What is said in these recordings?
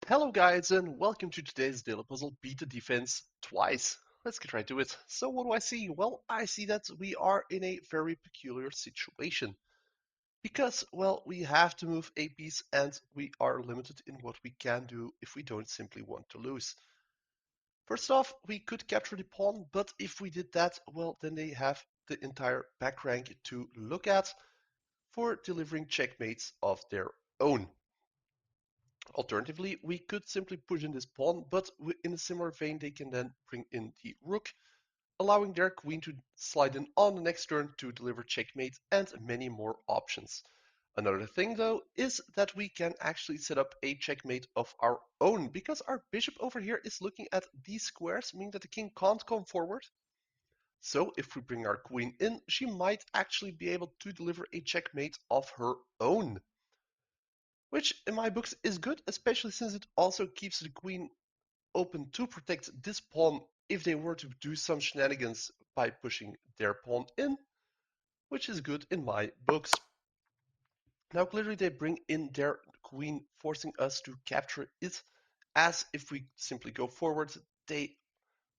Hello guys and welcome to today's daily puzzle Beat the Defense Twice. Let's get right to it. So what do I see? Well, I see that we are in a very peculiar situation. Because, well, we have to move a piece and we are limited in what we can do if we don't simply want to lose. First off, we could capture the pawn, but if we did that, well, then they have the entire back rank to look at for delivering checkmates of their own. Alternatively, we could simply push in this pawn, but in a similar vein, they can then bring in the rook, allowing their queen to slide in on the next turn to deliver checkmate and many more options. Another thing, though, is that we can actually set up a checkmate of our own, because our bishop over here is looking at these squares, meaning that the king can't come forward. So if we bring our queen in, she might actually be able to deliver a checkmate of her own, which in my books is good, especially since it also keeps the queen open to protect this pawn if they were to do some shenanigans by pushing their pawn in, which is good in my books. Now clearly they bring in their queen, forcing us to capture it, as if we simply go forward, they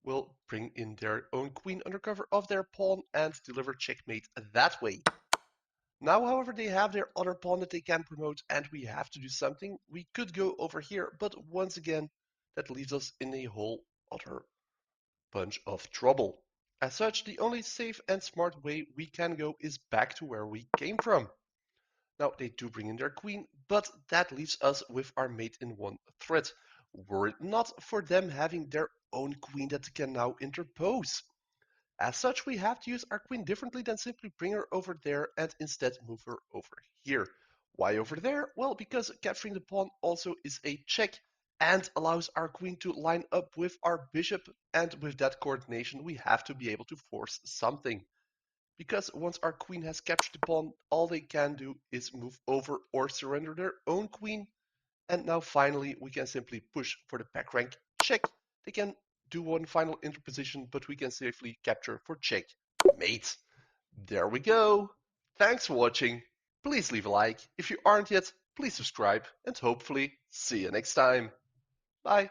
will bring in their own queen under cover of their pawn and deliver checkmate that way. Now, however, they have their other pawn that they can promote, and we have to do something. We could go over here, but once again, that leaves us in a whole other bunch of trouble. As such, the only safe and smart way we can go is back to where we came from. Now, they do bring in their queen, but that leaves us with our mate in one thread. Were it not for them having their own queen that can now interpose. As such, we have to use our queen differently than simply bring her over there and instead move her over here. Why over there? Well, because capturing the pawn also is a check and allows our queen to line up with our bishop, and with that coordination we have to be able to force something. Because once our queen has captured the pawn, all they can do is move over or surrender their own queen, and now finally we can simply push for the back rank check. They can do one final interposition, but we can safely capture for check mate. There we go. Thanks for watching. Please leave a like. If you aren't yet, please subscribe, and hopefully see you next time. Bye.